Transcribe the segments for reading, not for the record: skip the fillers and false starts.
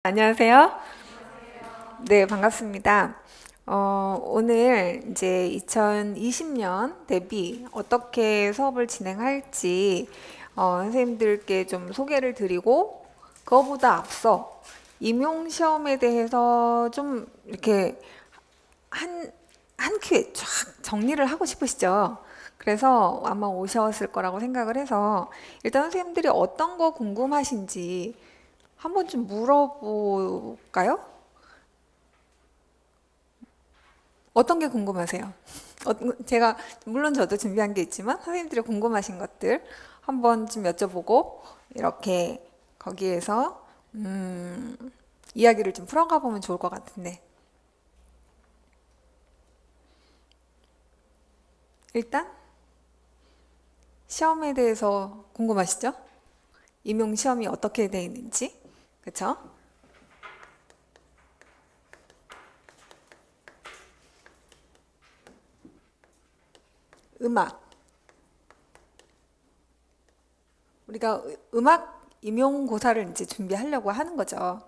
안녕하세요. 네, 반갑습니다. 오늘 이제 2020년 대비 어떻게 수업을 진행할지 선생님들께 좀 소개를 드리고 그거보다 앞서 임용 시험에 대해서 좀 이렇게 한 큐에 쫙 정리를 하고 싶으시죠? 그래서 아마 오셨을 거라고 생각을 해서 일단 선생님들이 어떤 거 궁금하신지 한번 좀 물어볼까요? 어떤 게 궁금하세요? 제가 물론 저도 준비한 게 있지만 선생님들이 궁금하신 것들 한번 좀 여쭤보고 이렇게 거기에서 이야기를 좀 풀어가 보면 좋을 것 같은데 일단 시험에 대해서 궁금하시죠? 임용 시험이 어떻게 돼 있는지 그쵸? 음악 우리가 음악 임용고사를 이제 준비하려고 하는 거죠.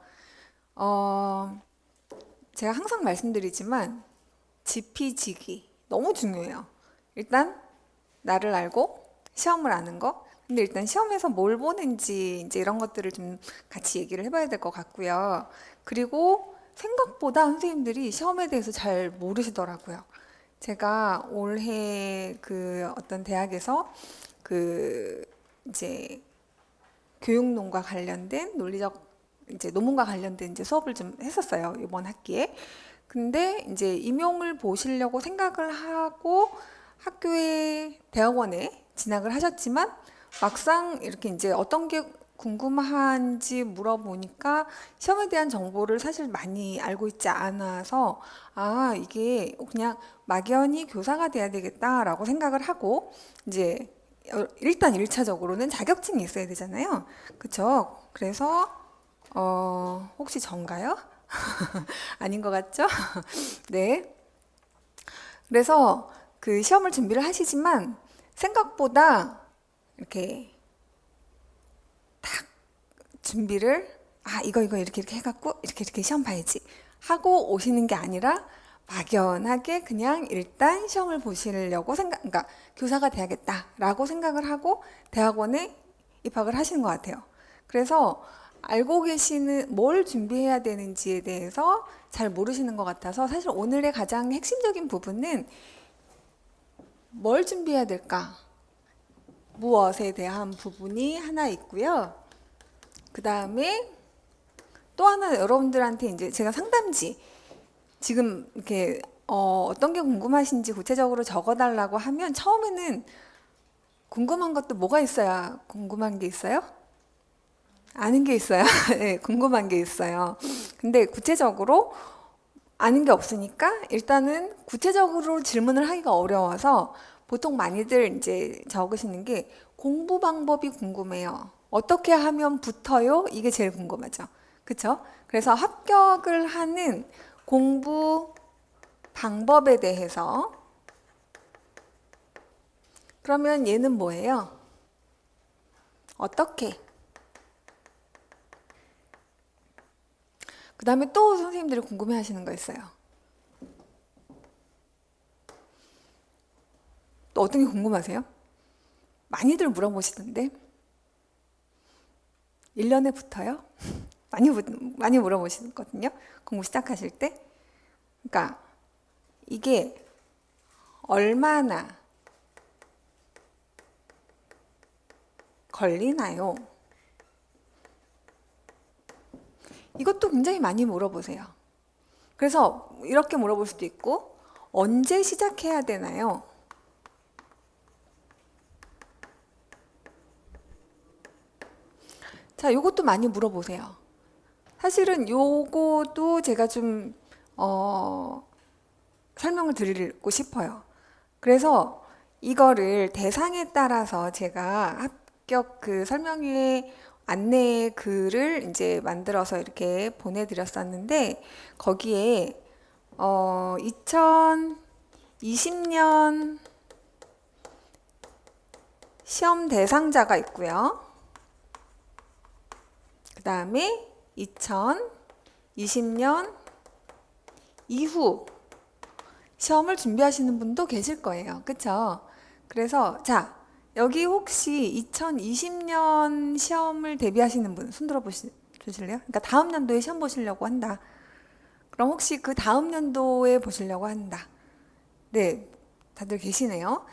어, 제가 항상 말씀드리지만 지피지기 너무 중요해요. 일단 나를 알고 시험을 아는 거. 근데 일단 시험에서 뭘 보는지 이제 이런 것들을 좀 같이 얘기를 해봐야 될 것 같고요. 그리고 생각보다 선생님들이 시험에 대해서 잘 모르시더라고요. 제가 올해 그 어떤 대학에서 그 이제 교육론과 관련된 논리적 이제 논문과 관련된 이제 수업을 좀 했었어요. 이번 학기에. 근데 이제 임용을 보시려고 생각을 하고 학교에 대학원에 진학을 하셨지만 막상 이렇게 이제 어떤 게 궁금한지 물어보니까 시험에 대한 정보를 사실 많이 알고 있지 않아서 아, 이게 그냥 막연히 교사가 돼야 되겠다라고 생각을 하고 이제 일단 1차적으로는 자격증이 있어야 되잖아요. 그쵸? 그래서 혹시 전가요? 아닌 것 같죠? 네. 그래서 그 시험을 준비를 하시지만 생각보다 이렇게 준비를 이거 이렇게 해갖고 이렇게 시험 봐야지 하고 오시는 게 아니라 막연하게 그냥 일단 시험을 보시려고 그러니까 교사가 돼야겠다라고 생각을 하고 대학원에 입학을 하시는 것 같아요. 그래서 알고 계시는 뭘 준비해야 되는지에 대해서 잘 모르시는 것 같아서 사실 오늘의 가장 핵심적인 부분은 뭘 준비해야 될까? 무엇에 대한 부분이 하나 있고요. 그 다음에 또 하나 여러분들한테 이제 제가 상담지 지금 이렇게 어떤 게 궁금하신지 구체적으로 적어달라고 하면 처음에는 궁금한 것도 뭐가 있어야 궁금한 게 있어요? 아는 게 있어요. 네, 궁금한 게 있어요. 근데 구체적으로 아는 게 없으니까 일단은 구체적으로 질문을 하기가 어려워서 보통 많이들 이제 적으시는 게 공부 방법이 궁금해요. 어떻게 하면 붙어요? 이게 제일 궁금하죠. 그쵸? 그래서 합격을 하는 공부 방법에 대해서 그러면 얘는 뭐예요? 어떻게? 그 다음에 또 선생님들이 궁금해 하시는 거 있어요. 또 어떤 게 궁금하세요? 많이들 물어보시던데 1년에 붙어요? 많이 물어보시거든요. 공부 시작하실 때. 그러니까 이게 얼마나 걸리나요? 이것도 굉장히 많이 물어보세요. 그래서 이렇게 물어볼 수도 있고 언제 시작해야 되나요? 자, 요것도 많이 물어보세요. 사실은 요거도 제가 좀 설명을 드리고 싶어요. 그래서 이거를 대상에 따라서 제가 합격 그 설명회 안내 글을 이제 만들어서 이렇게 보내드렸었는데 거기에 2020년 시험 대상자가 있고요. 그 다음에 20년 이후 시험을 준비하시는 분도 계실 거예요. 그쵸? 그래서 자, 여기 혹시 2020년 시험을 대비하시는 분 손 들어 주실래요? 그러니까 다음 연도에 시험 보시려고 한다. 그럼 혹시 그 다음 연도에 보시려고 한다. 네, 다들 계시네요.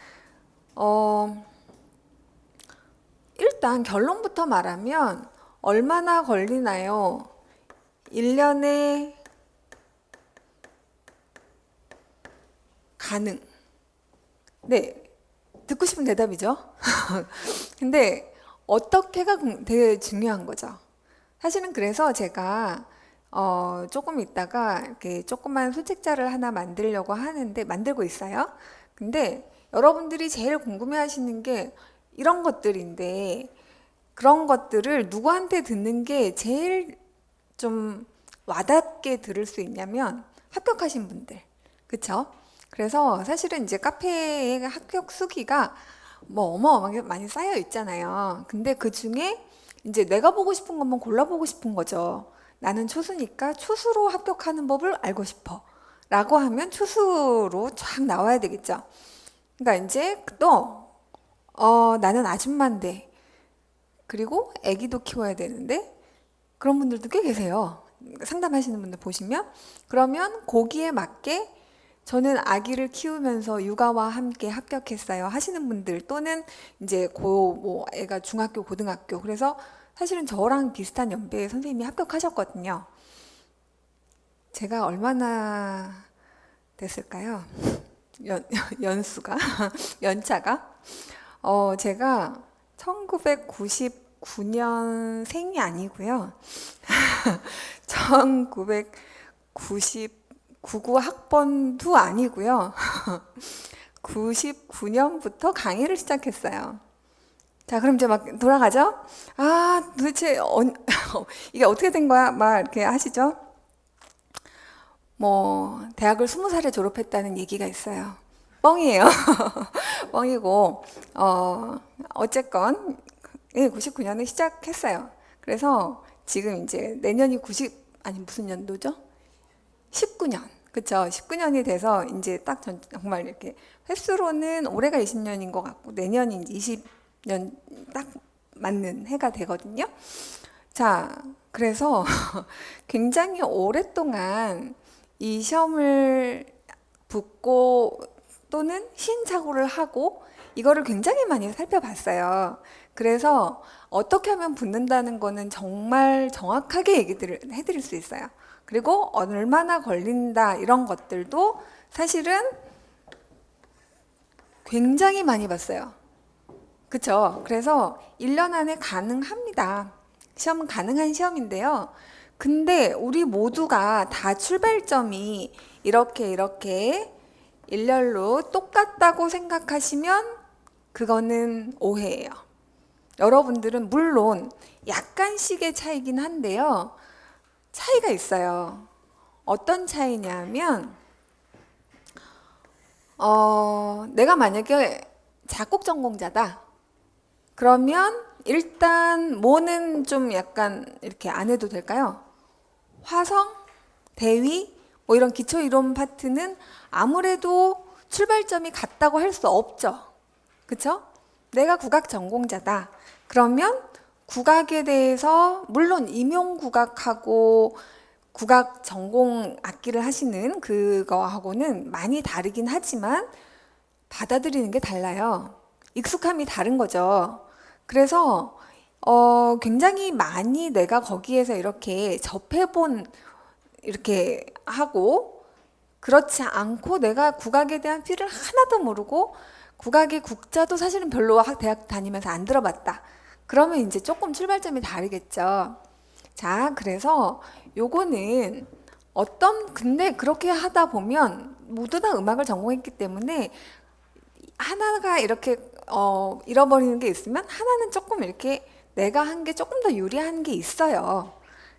어, 일단 결론부터 말하면 얼마나 걸리나요? 1년에 가능. 네, 듣고 싶은 대답이죠. 근데 어떻게가 되게 중요한 거죠. 사실은 그래서 제가 조금 있다가 이렇게 조그만 소책자를 하나 만들려고 하는데 만들고 있어요. 근데 여러분들이 제일 궁금해 하시는 게 이런 것들인데 그런 것들을 누구한테 듣는 게 제일 좀 와닿게 들을 수 있냐면 합격하신 분들. 그쵸? 그래서 사실은 이제 카페의 합격 수기가 뭐 어마어마하게 많이 쌓여 있잖아요. 근데 그 중에 이제 내가 보고 싶은 것만 골라보고 싶은 거죠. 나는 초수니까 초수로 합격하는 법을 알고 싶어. 라고 하면 초수로 쫙 나와야 되겠죠. 그러니까 이제 또, 나는 아줌마인데, 그리고 아기도 키워야 되는데, 그런 분들도 꽤 계세요. 상담하시는 분들 보시면. 그러면 거기에 맞게 저는 아기를 키우면서 육아와 함께 합격했어요 하시는 분들 또는 이제 뭐 애가 중학교, 고등학교 그래서 사실은 저랑 비슷한 연배의 선생님이 합격하셨거든요. 제가 얼마나 됐을까요? 연수가 연차가 제가 1999년생이 아니고요. 1999 학번도 아니고요. 99년부터 강의를 시작했어요. 자, 그럼 이제 막 돌아가죠? 아, 도대체 이게 어떻게 된 거야? 막 이렇게 하시죠? 뭐 대학을 20살에 졸업했다는 얘기가 있어요. 뻥이에요. 뻥이고 어쨌건 99년에 시작했어요. 그래서 지금 이제 내년이 90 아니 무슨 연도죠? 19년. 그쵸? 19년이 돼서 이제 딱 정말 이렇게 횟수로는 올해가 20년인 것 같고 내년이 이제 20년 딱 맞는 해가 되거든요. 자, 그래서 굉장히 오랫동안 이 시험을 붙고 또는 시행착오를 하고 이거를 굉장히 많이 살펴봤어요. 그래서 어떻게 하면 붙는다는 거는 정말 정확하게 얘기를 해드릴 수 있어요. 그리고 얼마나 걸린다 이런 것들도 사실은 굉장히 많이 봤어요. 그쵸? 그래서 1년 안에 가능합니다. 시험은 가능한 시험인데요. 근데 우리 모두가 다 출발점이 이렇게 일렬로 똑같다고 생각하시면 그거는 오해예요. 여러분들은 물론 약간씩의 차이긴 한데요. 차이가 있어요. 어떤 차이냐면 내가 만약에 작곡 전공자다. 그러면 일단 뭐는 좀 약간 이렇게 안 해도 될까요? 화성, 대위, 뭐 이런 기초 이론 파트는 아무래도 출발점이 같다고 할 수 없죠. 그쵸? 내가 국악 전공자다. 그러면 국악에 대해서 물론 임용국악하고 국악 전공 악기를 하시는 그거하고는 많이 다르긴 하지만 받아들이는 게 달라요. 익숙함이 다른 거죠. 그래서 굉장히 많이 내가 거기에서 이렇게 접해본 이렇게 하고 그렇지 않고 내가 국악에 대한 피를 하나도 모르고 국악의 국자도 사실은 별로 대학 다니면서 안 들어봤다. 그러면 이제 조금 출발점이 다르겠죠. 자, 그래서 요거는 근데 그렇게 하다 보면 모두 다 음악을 전공했기 때문에 하나가 이렇게 잃어버리는 게 있으면 하나는 조금 이렇게 내가 한 게 조금 더 유리한 게 있어요.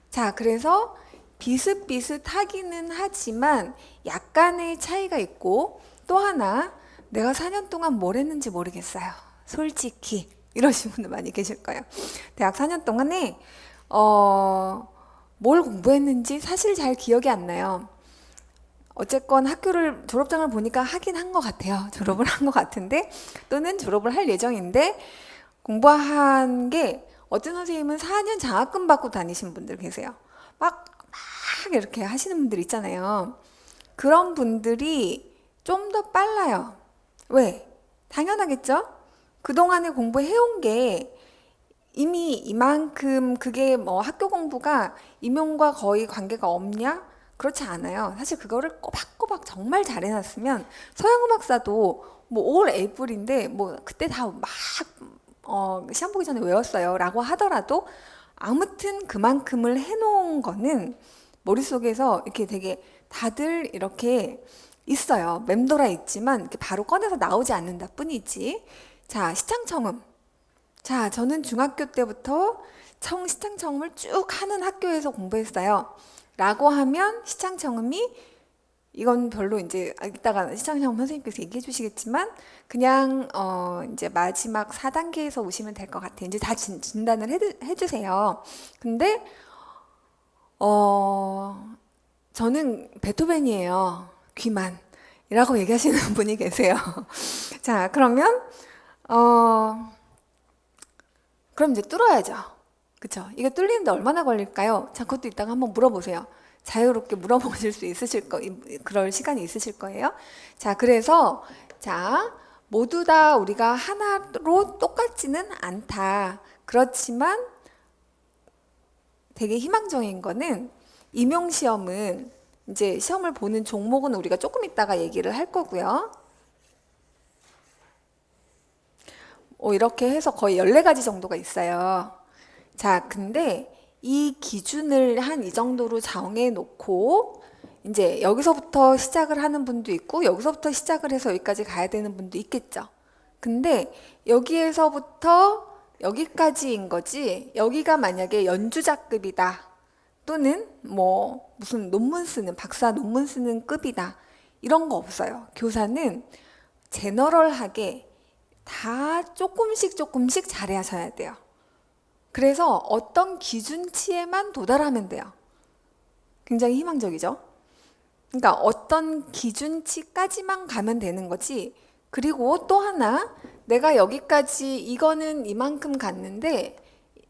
자, 그래서 비슷비슷하기는 하지만 약간의 차이가 있고 또 하나 내가 4년 동안 뭘 했는지 모르겠어요. 솔직히 이러신 분들 많이 계실 거예요. 대학 4년 동안에 뭘 공부했는지 사실 잘 기억이 안 나요. 어쨌건 학교를 졸업장을 보니까 하긴 한 것 같아요. 졸업을 한 것 같은데 또는 졸업을 할 예정인데 공부한 게 어떤 선생님은 4년 장학금 받고 다니신 분들 계세요. 막 이렇게 하시는 분들 있잖아요. 그런 분들이 좀 더 빨라요. 왜? 당연하겠죠? 그동안에 공부해온 게 이미 이만큼 그게 뭐 학교 공부가 임용과 거의 관계가 없냐? 그렇지 않아요. 사실 그거를 꼬박꼬박 정말 잘 해놨으면 서양음악사도 뭐 올 에이프릴인데 뭐 그때 다 막 시험 보기 전에 외웠어요 라고 하더라도 아무튼 그만큼을 해놓은 거는 머릿속에서 이렇게 되게 다들 이렇게 있어요. 맴돌아 있지만 이렇게 바로 꺼내서 나오지 않는다 뿐이지. 자, 시창청음. 자, 저는 중학교 때부터 시창청음을 쭉 하는 학교에서 공부했어요. 라고 하면 시창청음이 이건 별로 이제 이따가 시창청음 선생님께서 얘기해 주시겠지만 그냥 이제 마지막 4단계에서 오시면 될 것 같아요. 이제 다 진단을 해주세요. 근데 저는 베토벤이에요. 귀만. 이라고 얘기하시는 분이 계세요. 자, 그러면 그럼 이제 뚫어야죠. 그쵸? 이게 뚫리는데 얼마나 걸릴까요? 자, 그것도 이따가 한번 물어보세요. 자유롭게 물어보실 수 그럴 시간이 있으실 거예요. 자, 그래서, 자, 모두 다 우리가 하나로 똑같지는 않다. 그렇지만 되게 희망적인 거는 임용시험은 이제 시험을 보는 종목은 우리가 조금 이따가 얘기를 할 거고요. 이렇게 해서 거의 14가지 정도가 있어요. 자, 근데 이 기준을 한 이 정도로 정해 놓고 이제 여기서부터 시작을 하는 분도 있고 여기서부터 시작을 해서 여기까지 가야 되는 분도 있겠죠. 근데 여기에서부터 여기까지인 거지 여기가 만약에 연주자급이다 또는 뭐 무슨 논문 쓰는 박사 논문 쓰는 급이다 이런 거 없어요. 교사는 제너럴하게 다 조금씩 잘하셔야 돼요. 그래서 어떤 기준치에만 도달하면 돼요. 굉장히 희망적이죠? 그러니까 어떤 기준치까지만 가면 되는 거지. 그리고 또 하나, 내가 여기까지 이거는 이만큼 갔는데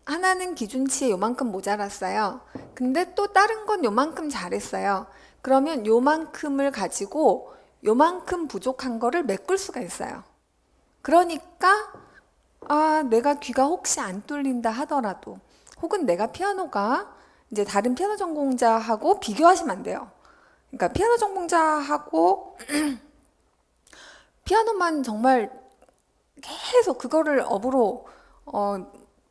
하나는 기준치에 요만큼 모자랐어요. 근데 또 다른 건 요만큼 잘했어요. 그러면 요만큼을 가지고 요만큼 부족한 거를 메꿀 수가 있어요. 그러니까 내가 귀가 혹시 안 뚫린다 하더라도 혹은 내가 피아노가 이제 다른 피아노 전공자하고 비교하시면 안 돼요. 그러니까 피아노 전공자하고 피아노만 정말 계속 그거를 업으로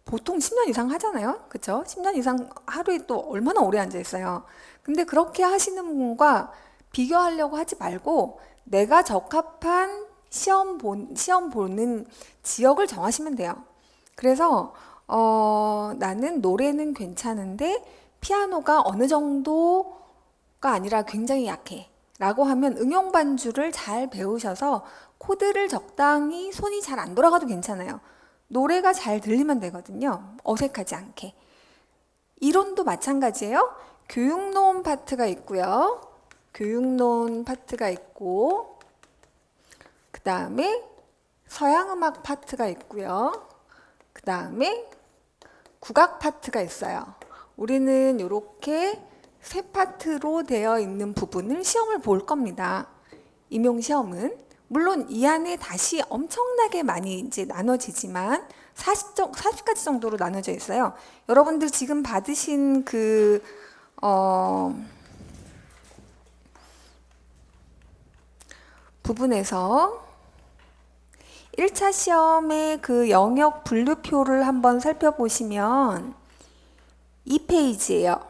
보통 10년 이상 하잖아요. 그쵸? 10년 이상 하루에 또 얼마나 오래 앉아 있어요. 근데 그렇게 하시는 분과 비교하려고 하지 말고 내가 적합한 시험 보는 지역을 정하시면 돼요. 그래서 나는 노래는 괜찮은데 피아노가 어느 정도가 아니라 굉장히 약해 라고 하면 응용 반주를 잘 배우셔서 코드를 적당히 손이 잘 안 돌아가도 괜찮아요. 노래가 잘 들리면 되거든요. 어색하지 않게. 이론도 마찬가지예요. 교육론 파트가 있고요. 교육론 파트가 있고 그 다음에 서양음악 파트가 있고요. 그 다음에 국악 파트가 있어요. 우리는 이렇게 세 파트로 되어 있는 부분을 시험을 볼 겁니다. 임용시험은. 물론 이 안에 다시 엄청나게 많이 이제 나눠지지만 40가지 정도로 나눠져 있어요. 여러분들 지금 받으신 부분에서 1차 시험의 그 영역 분류표를 한번 살펴보시면 이 페이지예요.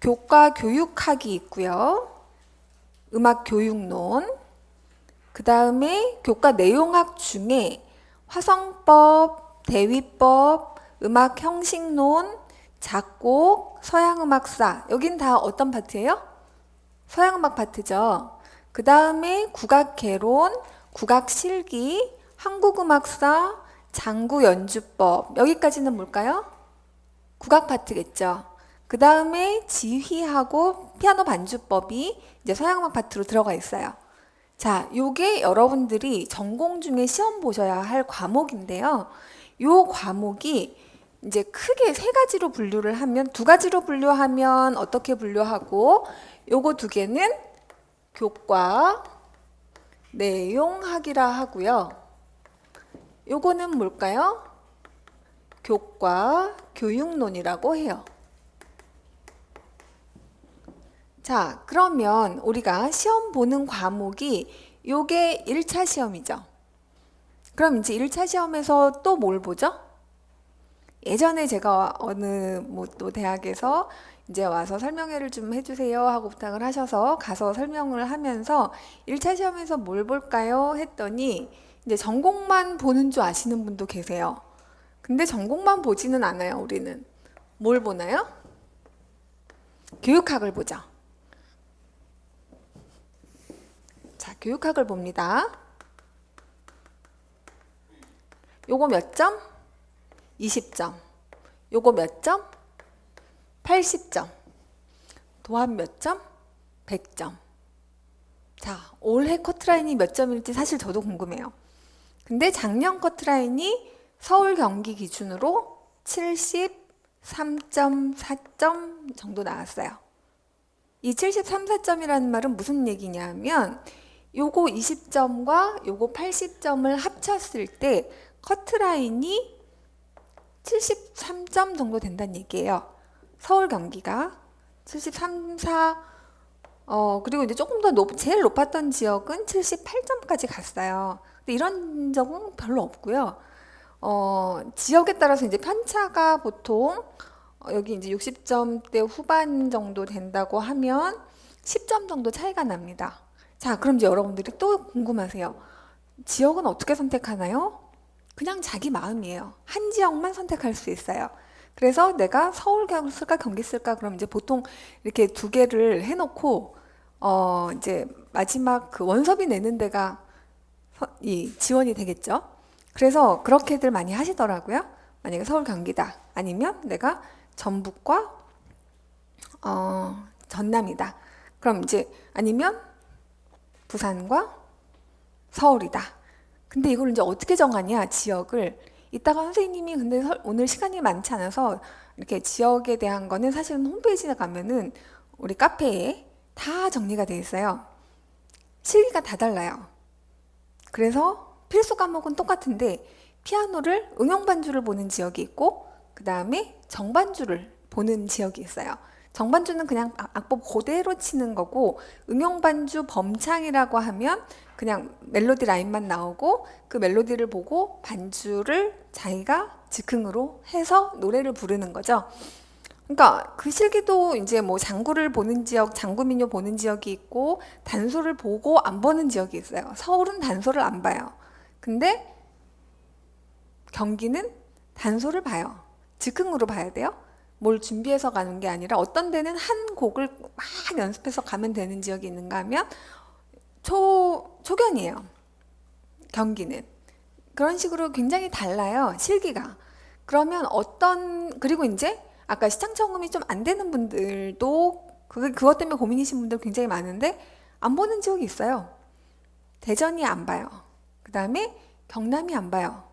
교과 교육학이 있고요. 음악 교육론. 그 다음에 교과 내용학 중에 화성법, 대위법, 음악 형식론, 작곡, 서양음악사. 여긴 다 어떤 파트예요? 서양음악 파트죠. 그 다음에 국악개론, 국악실기, 한국음악사, 장구 연주법, 여기까지는 뭘까요? 국악 파트겠죠. 그 다음에 지휘하고 피아노 반주법이 이제 서양음악 파트로 들어가 있어요. 자, 요게 여러분들이 전공 중에 시험 보셔야 할 과목인데요. 요 과목이 이제 크게 세 가지로 분류를 하면, 두 가지로 분류하면 어떻게 분류하고, 요거 두 개는 교과, 내용학이라 하고요. 요거는 뭘까요? 교과, 교육론이라고 해요. 자, 그러면 우리가 시험 보는 과목이 요게 1차 시험이죠. 그럼 이제 1차 시험에서 또 뭘 보죠? 예전에 제가 어느 뭐 또 대학에서 이제 와서 설명회를 좀 해주세요 하고 부탁을 하셔서 가서 설명을 하면서 1차 시험에서 뭘 볼까요? 했더니 이제 전공만 보는 줄 아시는 분도 계세요. 근데 전공만 보지는 않아요, 우리는. 뭘 보나요? 교육학을 보죠. 자, 교육학을 봅니다. 요거 몇 점? 20점. 요거 몇 점? 80점. 도합 몇 점? 100점. 자, 올해 커트라인이 몇 점일지 사실 저도 궁금해요. 근데 작년 커트라인이 서울 경기 기준으로 73.4점 정도 나왔어요. 이 73, 4점이라는 말은 무슨 얘기냐면 요거 20점과 요거 80점을 합쳤을 때 커트라인이 73점 정도 된다는 얘기예요. 서울 경기가 73, 4 그리고 이제 조금 더 제일 높았던 지역은 78점까지 갔어요. 근데 이런 적은 별로 없고요. 지역에 따라서 이제 편차가 보통 여기 이제 60점대 후반 정도 된다고 하면 10점 정도 차이가 납니다. 자, 그럼 이제 여러분들이 또 궁금하세요. 지역은 어떻게 선택하나요? 그냥 자기 마음이에요. 한 지역만 선택할 수 있어요. 그래서 내가 서울 쓸까 경기 쓸까 그럼 이제 보통 이렇게 두 개를 해놓고 이제 마지막 그 원서비 내는 데가 이 지원이 되겠죠. 그래서 그렇게들 많이 하시더라고요. 만약에 서울 경기다 아니면 내가 전북과 전남이다. 그럼 이제 아니면 부산과 서울이다. 근데 이걸 이제 어떻게 정하냐, 지역을. 이따가 선생님이 근데 오늘 시간이 많지 않아서 이렇게 지역에 대한 거는 사실은 홈페이지에 가면은 우리 카페에 다 정리가 돼 있어요. 실기가 다 달라요. 그래서 필수 과목은 똑같은데 피아노를 응용 반주를 보는 지역이 있고 그 다음에 정반주를 보는 지역이 있어요. 정반주는 그냥 악보 그대로 치는 거고 응용 반주 범창이라고 하면 그냥 멜로디 라인만 나오고 그 멜로디를 보고 반주를 자기가 즉흥으로 해서 노래를 부르는 거죠. 그러니까 그 실기도 이제 뭐 장구를 보는 지역, 장구민요 보는 지역이 있고 단소를 보고 안 보는 지역이 있어요. 서울은 단소를 안 봐요. 근데 경기는 단소를 봐요. 즉흥으로 봐야 돼요. 뭘 준비해서 가는 게 아니라 어떤 데는 한 곡을 막 연습해서 가면 되는 지역이 있는가 하면 초견이에요. 경기는. 그런 식으로 굉장히 달라요. 실기가. 그러면 그리고 이제 아까 시창청음이 좀 안 되는 분들도 그것 때문에 고민이신 분들 굉장히 많은데 안 보는 지역이 있어요. 대전이 안 봐요. 그 다음에 경남이 안 봐요.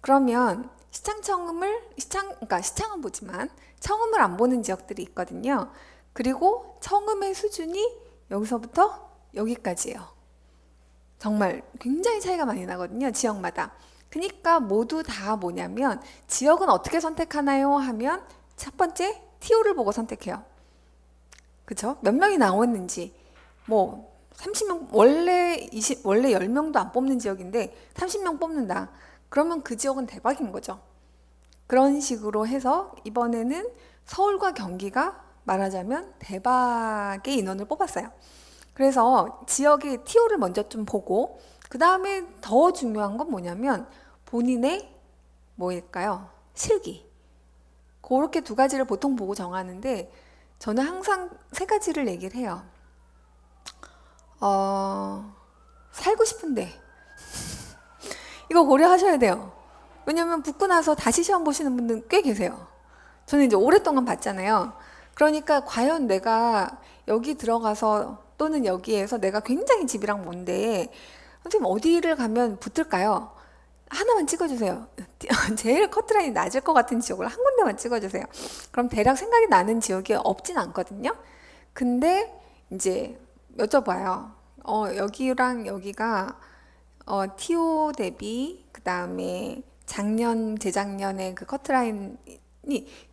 그러면 그러니까 시창은 보지만 청음을 안 보는 지역들이 있거든요. 그리고 청음의 수준이 여기서부터 여기까지예요. 정말 굉장히 차이가 많이 나거든요. 지역마다. 그러니까 모두 다 뭐냐면 지역은 어떻게 선택하나요? 하면 첫 번째 TO를 보고 선택해요. 그쵸? 몇 명이 나왔는지 뭐 30명 원래 10명도 안 뽑는 지역인데 30명 뽑는다. 그러면 그 지역은 대박인 거죠. 그런 식으로 해서 이번에는 서울과 경기가 말하자면 대박의 인원을 뽑았어요. 그래서 지역의 TO를 먼저 좀 보고 그 다음에 더 중요한 건 뭐냐면 본인의 뭐일까요? 실기. 그렇게 두 가지를 보통 보고 정하는데 저는 항상 세 가지를 얘기를 해요. 살고 싶은데 이거 고려하셔야 돼요. 왜냐면 붙고 나서 다시 시험 보시는 분들 꽤 계세요. 저는 이제 오랫동안 봤잖아요. 그러니까 과연 내가 여기 들어가서 또는 여기에서 내가 굉장히 집이랑 먼데 선생님 어디를 가면 붙을까요? 하나만 찍어주세요. 제일 커트라인이 낮을 것 같은 지역을 한 군데만 찍어주세요. 그럼 대략 생각이 나는 지역이 없진 않거든요. 근데 이제 여쭤봐요. 여기랑 여기가 TO 대비 그 다음에 작년 재작년에 그 커트라인이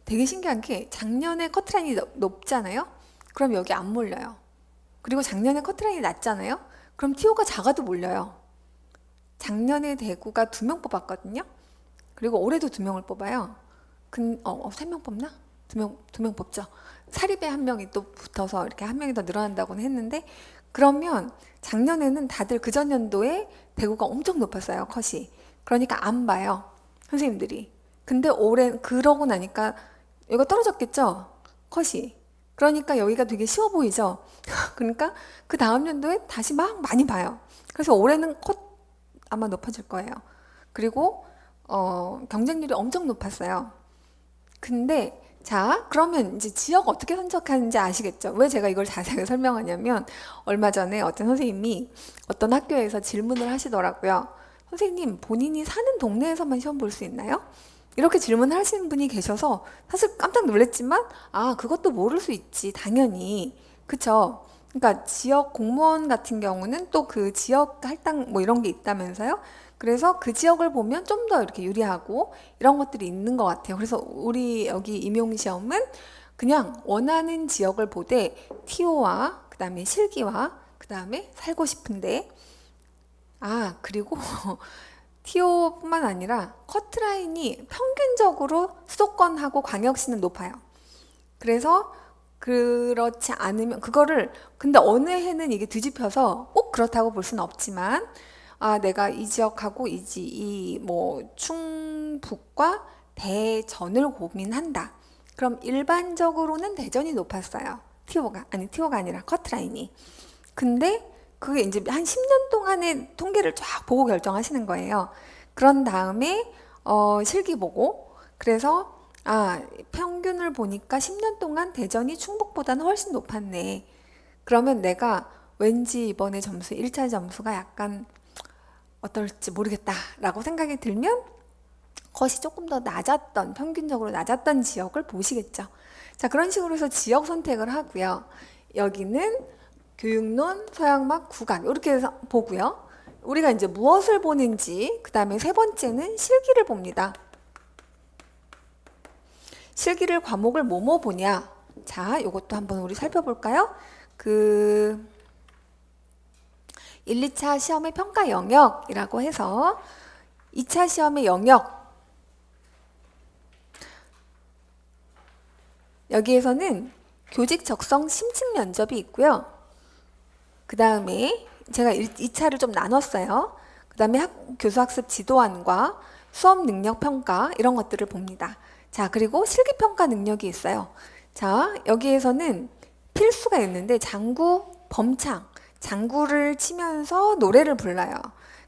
되게 신기한 게 작년에 커트라인이 높잖아요. 그럼 여기 안 몰려요. 그리고 작년에 커트라인이 낮잖아요. 그럼 TO가 작아도 몰려요. 작년에 대구가 2명 뽑았거든요. 그리고 올해도 2명을 뽑아요. 3명 뽑나? 2명 뽑죠. 사립에 1명이 또 붙어서 이렇게 1명이 더 늘어난다고는 했는데, 그러면 작년에는 다들 그 전년도에 대구가 엄청 높았어요, 컷이. 그러니까 안 봐요, 선생님들이. 근데 올해 그러고 나니까 여기가 떨어졌겠죠, 컷이. 그러니까 여기가 되게 쉬워 보이죠. 그러니까 그 다음 연도에 다시 막 많이 봐요. 그래서 올해는 컷 아마 높아질 거예요. 그리고 경쟁률이 엄청 높았어요. 근데 자, 그러면 이제 지역 어떻게 선택하는지 아시겠죠? 왜 제가 이걸 자세하게 설명하냐면, 얼마 전에 어떤 선생님이 어떤 학교에서 질문을 하시더라고요. 선생님, 본인이 사는 동네에서만 시험 볼 수 있나요? 이렇게 질문을 하시는 분이 계셔서 사실 깜짝 놀랐지만, 아, 그것도 모를 수 있지, 당연히. 그쵸? 그러니까 지역 공무원 같은 경우는 또 그 지역 할당 뭐 이런 게 있다면서요? 그래서 그 지역을 보면 좀 더 이렇게 유리하고 이런 것들이 있는 것 같아요. 그래서 우리 여기 임용시험은 그냥 원하는 지역을 보되 TO와 그 다음에 실기와 그 다음에 살고 싶은데, 그리고 TO뿐만 아니라 커트라인이 평균적으로 수도권하고 광역시는 높아요. 그래서 그렇지 않으면 그거를, 근데 어느 해는 이게 뒤집혀서 꼭 그렇다고 볼 수는 없지만, 내가 이 지역하고 뭐 충북과 대전을 고민한다. 그럼 일반적으로는 대전이 높았어요. TO가 아니라 커트라인이. 근데 그게 이제 한 10년 동안의 통계를 쫙 보고 결정하시는 거예요. 그런 다음에 실기 보고, 그래서 평균을 보니까 10년 동안 대전이 충북보다는 훨씬 높았네. 그러면 내가 왠지 이번에 1차 점수가 약간 어떨지 모르겠다 라고 생각이 들면 컷이 조금 더 낮았던, 평균적으로 낮았던 지역을 보시겠죠. 자, 그런 식으로 해서 지역 선택을 하고요. 여기는 교육론, 서양막, 국악 이렇게 해서 보고요. 우리가 이제 무엇을 보는지, 그 다음에 세 번째는 실기를 봅니다. 실기를 과목을 뭐뭐 보냐. 자, 이것도 한번 우리 살펴볼까요? 1, 2차 시험의 평가 영역이라고 해서 2차 시험의 영역, 여기에서는 교직 적성 심층 면접이 있고요. 그 다음에 제가 2차를 좀 나눴어요. 그 다음에 교수학습 지도안과 수업 능력 평가 이런 것들을 봅니다. 자, 그리고 실기평가 능력이 있어요. 자, 여기에서는 필수가 있는데 장구, 범창, 장구를 치면서 노래를 불러요.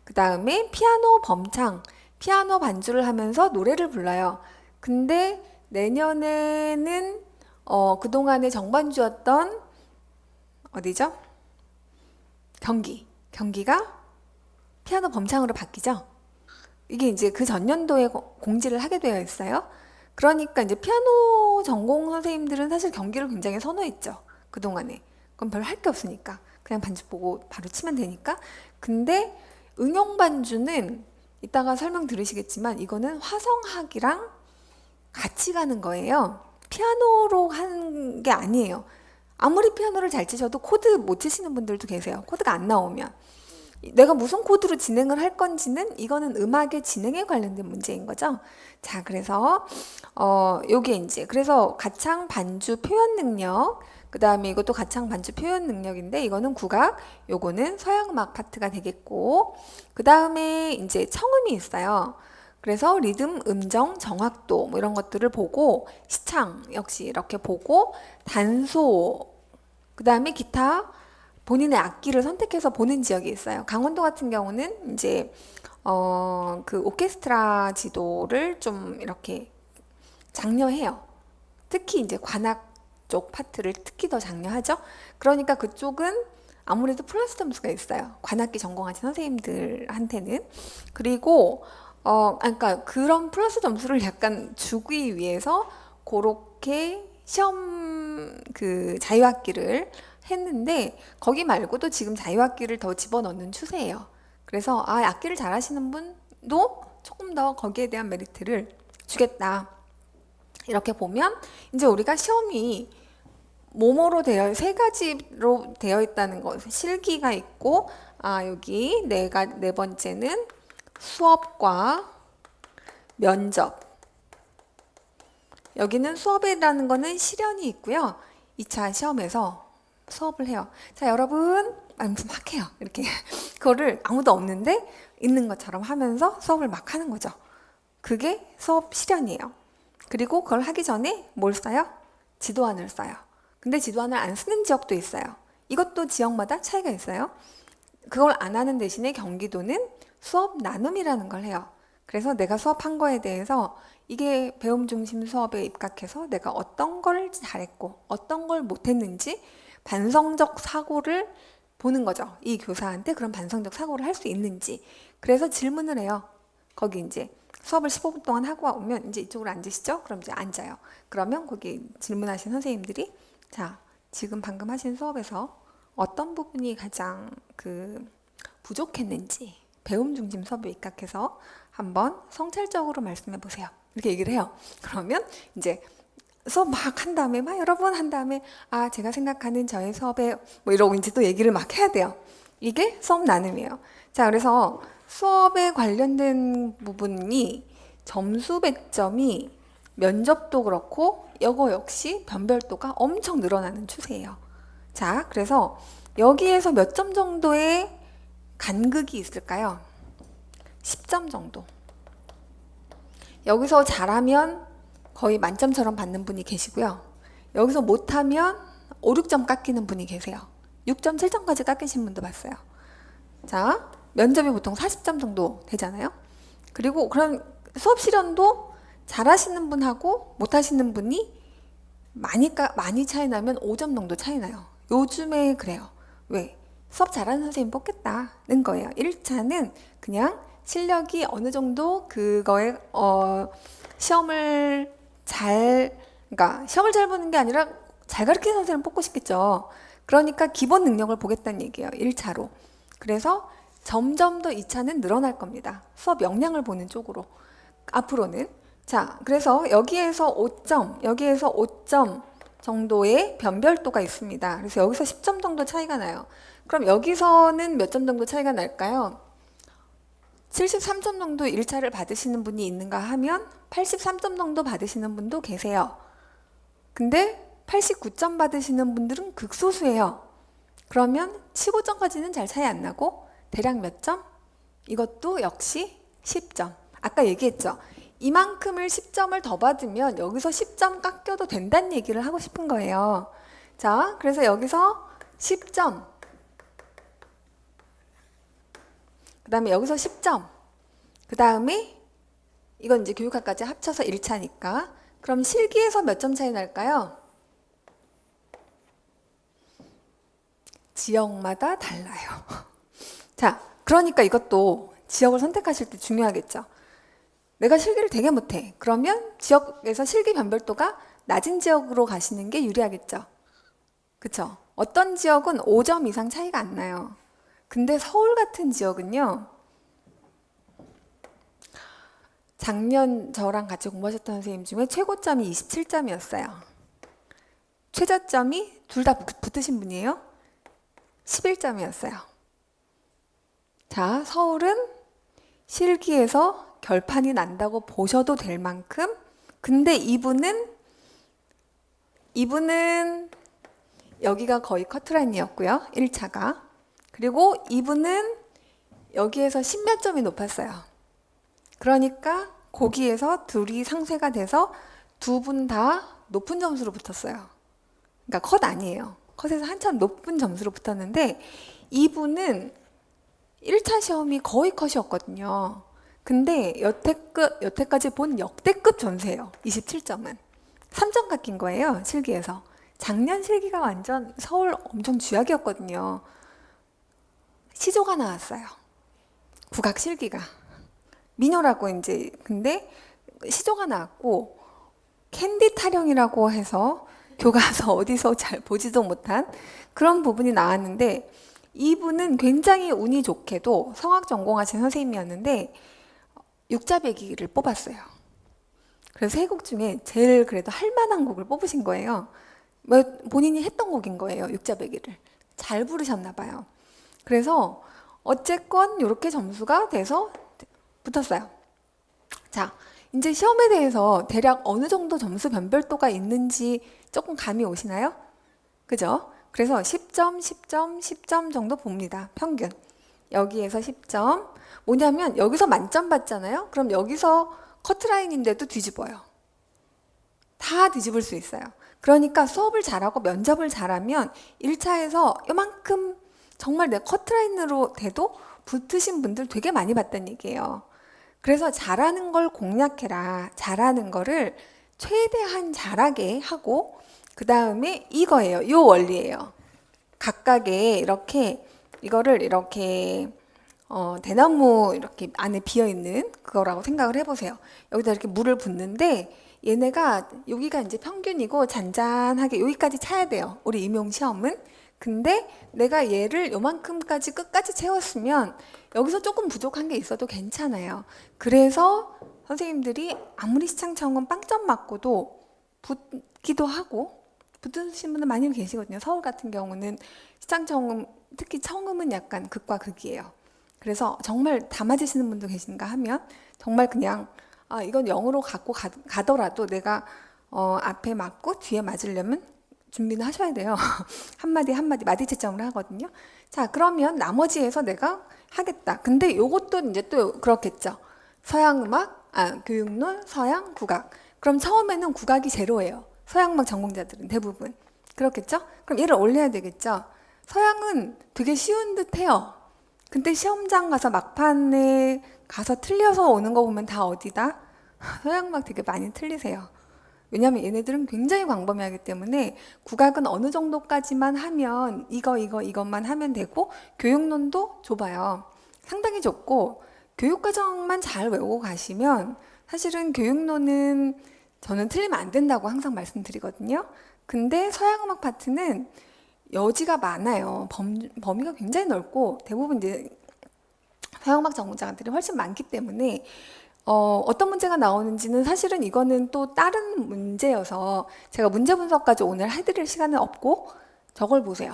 그 다음에 피아노 범창, 피아노 반주를 하면서 노래를 불러요. 근데 내년에는 그동안의 정반주였던 어디죠? 경기가 피아노 범창으로 바뀌죠. 이게 이제 그 전년도에 공지를 하게 되어 있어요. 그러니까 이제 피아노 전공 선생님들은 사실 경기를 굉장히 선호했죠, 그동안에. 그럼 별로 할 게 없으니까 그냥 반주 보고 바로 치면 되니까. 근데 응용 반주는 이따가 설명 들으시겠지만 이거는 화성학이랑 같이 가는 거예요. 피아노로 하는 게 아니에요. 아무리 피아노를 잘 치셔도 코드 못 치시는 분들도 계세요. 코드가 안 나오면. 내가 무슨 코드로 진행을 할 건지는, 이거는 음악의 진행에 관련된 문제인 거죠. 자, 그래서 요게 이제 그래서 가창 반주 표현 능력, 그 다음에 이것도 가창 반주 표현 능력인데 이거는 국악, 요거는 서양음악 파트가 되겠고, 그 다음에 이제 청음이 있어요. 그래서 리듬, 음정, 정확도 뭐 이런 것들을 보고, 시창 역시 이렇게 보고, 단소, 그 다음에 기타, 본인의 악기를 선택해서 보는 지역이 있어요. 강원도 같은 경우는 이제 그 오케스트라 지도를 좀 이렇게 장려해요. 특히 이제 관악 쪽 파트를 특히 더 장려하죠. 그러니까 그쪽은 아무래도 플러스 점수가 있어요. 관악기 전공하신 선생님들한테는. 그리고 그러니까 그런 플러스 점수를 약간 주기 위해서 그렇게 시험 그 자유학기를 했는데 거기 말고도 지금 자유학기를 더 집어넣는 추세예요. 그래서 악기를 잘하시는 분도 조금 더 거기에 대한 메리트를 주겠다. 이렇게 보면 이제 우리가 시험이 뭐뭐로 세 가지로 되어 있다는 것. 실기가 있고, 여기 네 번째는 수업과 면접. 여기는 수업이라는 거는 실연이 있고요. 2차 시험에서 수업을 해요. 자, 여러분, 무슨 막 해요. 이렇게. 그거를 아무도 없는데 있는 것처럼 하면서 수업을 막 하는 거죠. 그게 수업 실연이에요. 그리고 그걸 하기 전에 뭘 써요? 지도안을 써요. 근데 지도안을 안 쓰는 지역도 있어요. 이것도 지역마다 차이가 있어요. 그걸 안 하는 대신에 경기도는 수업 나눔이라는 걸 해요. 그래서 내가 수업한 거에 대해서 이게 배움 중심 수업에 입각해서 내가 어떤 걸 잘했고 어떤 걸 못했는지 반성적 사고를 보는 거죠. 이 교사한테 그런 반성적 사고를 할 수 있는지. 그래서 질문을 해요. 거기 이제 수업을 15분 동안 하고 오면 이제 이쪽으로 앉으시죠? 그럼 이제 앉아요. 그러면 거기 질문하신 선생님들이 자, 지금 방금 하신 수업에서 어떤 부분이 가장 부족했는지 배움 중심 수업에 입각해서 한번 성찰적으로 말씀해 보세요. 이렇게 얘기를 해요. 그러면 이제 수업 막 한 다음에 여러분 한 다음에 제가 생각하는 저의 수업에 뭐 이러고 이제 또 얘기를 막 해야 돼요. 이게 수업 나눔이에요. 자, 그래서 수업에 관련된 부분이 점수 배점이 면접도 그렇고 이거 역시 변별도가 엄청 늘어나는 추세예요. 자, 그래서 여기에서 몇 점 정도의 간극이 있을까요? 10점 정도. 여기서 잘하면 거의 만점처럼 받는 분이 계시고요. 여기서 못하면 5, 6점 깎이는 분이 계세요. 6점, 7점까지 깎이신 분도 봤어요. 자, 면접이 보통 40점 정도 되잖아요. 그리고 그런 수업 실현도 잘하시는 분하고 못하시는 분이 많이 차이 나면 5점 정도 차이 나요. 요즘에 그래요. 왜? 수업 잘하는 선생님 뽑겠다는 거예요. 1차는 그냥 실력이 어느 정도 그거에 그러니까 시험을 잘 보는 게 아니라 잘 가르치는 선생님을 뽑고 싶겠죠. 그러니까 기본 능력을 보겠다는 얘기예요. 1차로. 그래서 점점 더 2차는 늘어날 겁니다. 수업 역량을 보는 쪽으로. 앞으로는. 자, 그래서 여기에서 5점 정도의 변별도가 있습니다. 그래서 여기서 10점 정도 차이가 나요. 그럼 여기서는 몇 점 정도 차이가 날까요? 73점 정도 1차를 받으시는 분이 있는가 하면 83점 정도 받으시는 분도 계세요. 근데 89점 받으시는 분들은 극소수예요. 그러면 15점까지는 잘 차이 안 나고 대략 몇 점? 이것도 역시 10점. 아까 얘기했죠. 이만큼을 10점을 더 받으면 여기서 10점 깎여도 된다는 얘기를 하고 싶은 거예요. 자, 그래서 여기서 10점. 그 다음에 여기서 10점. 그 다음에 이건 이제 교육학까지 합쳐서 1차니까. 그럼 실기에서 몇 점 차이 날까요? 지역마다 달라요. 자, 그러니까 이것도 지역을 선택하실 때 중요하겠죠. 내가 실기를 되게 못해. 그러면 지역에서 실기 변별도가 낮은 지역으로 가시는 게 유리하겠죠. 그쵸? 어떤 지역은 5점 이상 차이가 안 나요. 근데 서울 같은 지역은요. 작년 저랑 같이 공부하셨던 선생님 중에 최고점이 27점이었어요. 최저점이 둘 다 붙으신 분이에요. 11점이었어요. 자, 서울은 실기에서 결판이 난다고 보셔도 될 만큼 근데 이분은 여기가 거의 커트라인이었고요. 1차가. 그리고 이분은 여기에서 10몇 점이 높았어요. 그러니까 거기에서 둘이 상쇄가 돼서 두 분 다 높은 점수로 붙었어요. 그러니까 컷 아니에요. 컷에서 한참 높은 점수로 붙었는데 이분은 1차 시험이 거의 컷이었거든요. 근데 여태까지 본 역대급 점수예요. 27점은. 3점 깎인 거예요, 실기에서. 작년 실기가 완전 서울 엄청 쥐약이었거든요. 시조가 나왔어요. 국악 실기가. 민요라고 이제, 근데 시조가 나왔고, 캔디 타령이라고 해서 교과서 어디서 잘 보지도 못한 그런 부분이 나왔는데, 이분은 굉장히 운이 좋게도 성악 전공하신 선생님이었는데 육자배기를 뽑았어요. 그래서 세 곡 중에 제일 그래도 할 만한 곡을 뽑으신 거예요. 뭐 본인이 했던 곡인 거예요. 육자배기를 잘 부르셨나 봐요. 그래서 어쨌건 이렇게 점수가 돼서 붙었어요. 자, 이제 시험에 대해서 대략 어느 정도 점수 변별도가 있는지 조금 감이 오시나요? 그죠? 그래서 10점, 10점, 10점 정도 봅니다. 평균. 여기에서 10점. 뭐냐면 여기서 만점 받잖아요. 그럼 여기서 커트라인인데도 뒤집어요. 다 뒤집을 수 있어요. 그러니까 수업을 잘하고 면접을 잘하면 1차에서 요만큼 정말 내 커트라인으로 돼도 붙으신 분들 되게 많이 봤다는 얘기예요. 그래서 잘하는 걸 공략해라. 잘하는 거를 최대한 잘하게 하고 그 다음에 이거예요. 요 원리예요. 각각의 이렇게 이거를 이렇게 대나무 이렇게 안에 비어 있는 그거라고 생각을 해보세요. 여기다 이렇게 물을 붓는데 얘네가 여기가 이제 평균이고 잔잔하게 여기까지 차야 돼요. 우리 임용 시험은. 근데 내가 얘를 요만큼까지 끝까지 채웠으면 여기서 조금 부족한 게 있어도 괜찮아요. 그래서 선생님들이 아무리 시창청은 빵점 맞고도 붙기도 하고 붙으신 분들 많이 계시거든요. 서울 같은 경우는 시창청음, 특히 청음은 약간 극과 극이에요. 그래서 정말 다 맞으시는 분도 계신가 하면 정말 그냥 이건 0으로 갖고 가더라도 내가 앞에 맞고 뒤에 맞으려면 준비는 하셔야 돼요. 한마디 한마디 마디 채점을 하거든요. 자, 그러면 나머지에서 내가 하겠다. 근데 요것도 이제 또 그렇겠죠. 서양음악, 교육론, 서양, 국악. 그럼 처음에는 국악이 제로예요. 서양음악 전공자들은 대부분. 그렇겠죠? 그럼 얘를 올려야 되겠죠? 서양은 되게 쉬운 듯 해요. 근데 시험장 가서 막판에 가서 틀려서 오는 거 보면 다 어디다? 서양음악 되게 많이 틀리세요. 왜냐하면 얘네들은 굉장히 광범위하기 때문에 국악은 어느 정도까지만 하면 이것만 하면 되고 교육론도 좁아요. 상당히 좁고 교육과정만 잘 외우고 가시면 사실은 교육론은 저는 틀리면 안 된다고 항상 말씀드리거든요. 근데 서양음악 파트는 여지가 많아요. 범위가 굉장히 넓고 대부분 이제 서양음악 전공자들이 훨씬 많기 때문에 어떤 문제가 나오는지는 사실은 이거는 또 다른 문제여서 제가 문제 분석까지 오늘 해드릴 시간은 없고 저걸 보세요.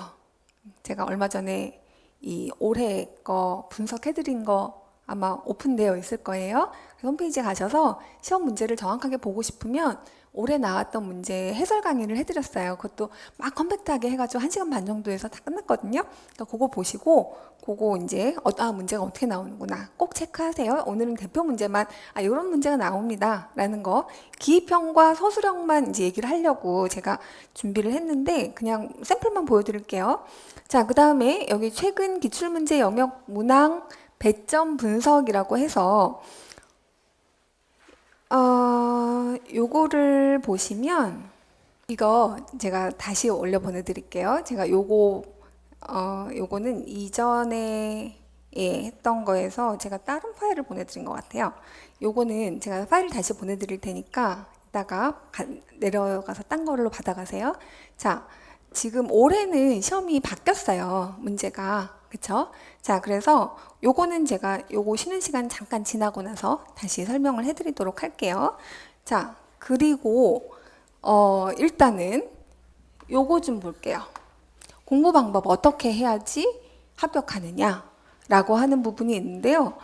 제가 얼마 전에 이 올해 거 분석해드린 거 아마 오픈되어 있을 거예요. 홈페이지에 가셔서 시험 문제를 정확하게 보고 싶으면 올해 나왔던 문제 해설 강의를 해드렸어요. 그것도 막 컴팩트하게 해가지고 1시간 반 정도에서 다 끝났거든요. 그러니까 그거 보시고 그거 이제 문제가 어떻게 나오는구나 꼭 체크하세요. 오늘은 대표 문제만 이런 문제가 나옵니다 라는 거 기입형과 서술형만 이제 얘기를 하려고 제가 준비를 했는데 그냥 샘플만 보여드릴게요. 자, 그 다음에 여기 최근 기출문제 영역 문항 배점 분석이라고 해서 요거를 보시면 이거 제가 다시 올려 보내드릴게요. 제가 요거는 이전에 했던 거에서 제가 다른 파일을 보내드린 것 같아요. 요거는 제가 파일을 다시 보내드릴 테니까 이따가 내려가서 딴 걸로 받아가세요. 자, 지금 올해는 시험이 바뀌었어요. 문제가. 그쵸? 자, 그래서 요거는 제가 요거 쉬는 시간 잠깐 지나고 나서 다시 설명을 해드리도록 할게요. 자, 그리고 일단은 요거 좀 볼게요. 공부 방법 어떻게 해야지 합격하느냐 라고 하는 부분이 있는데요.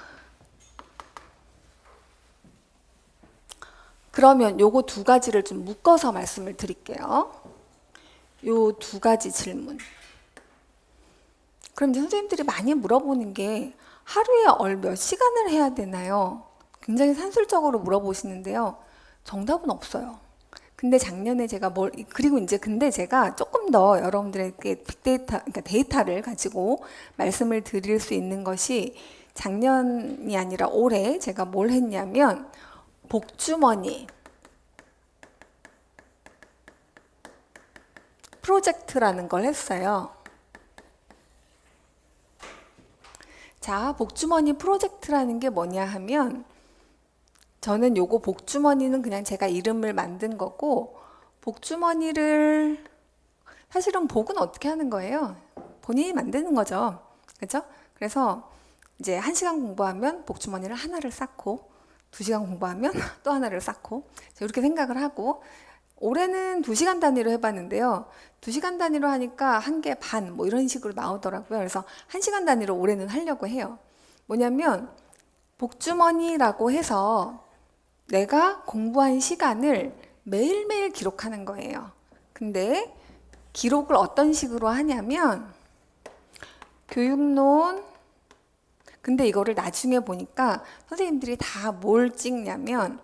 그러면 요거 두 가지를 좀 묶어서 말씀을 드릴게요. 요 두 가지 질문. 그럼 이제 선생님들이 많이 물어보는 게 하루에 몇 시간을 해야 되나요? 굉장히 산술적으로 물어보시는데요. 정답은 없어요. 근데 작년에 제가 그리고 이제 근데 제가 조금 더 여러분들에게 빅데이터, 그러니까 데이터를 가지고 말씀을 드릴 수 있는 것이 작년이 아니라 올해 제가 뭘 했냐면 복주머니 프로젝트라는 걸 했어요. 자, 복주머니 프로젝트라는 게 뭐냐 하면 저는 요거 복주머니는 그냥 제가 이름을 만든 거고 복주머니를 사실은 복은 어떻게 하는 거예요? 본인이 만드는 거죠. 그렇죠? 그래서 이제 1시간 공부하면 복주머니를 하나를 쌓고 2시간 공부하면 또 하나를 쌓고 이렇게 생각을 하고 올해는 2시간 단위로 해봤는데요. 2시간 단위로 하니까 1개 반 뭐 이런 식으로 나오더라고요. 그래서 1시간 단위로 올해는 하려고 해요. 뭐냐면 복주머니라고 해서 내가 공부한 시간을 매일매일 기록하는 거예요. 근데 기록을 어떤 식으로 하냐면 교육론 근데 이거를 나중에 보니까 선생님들이 다 뭘 찍냐면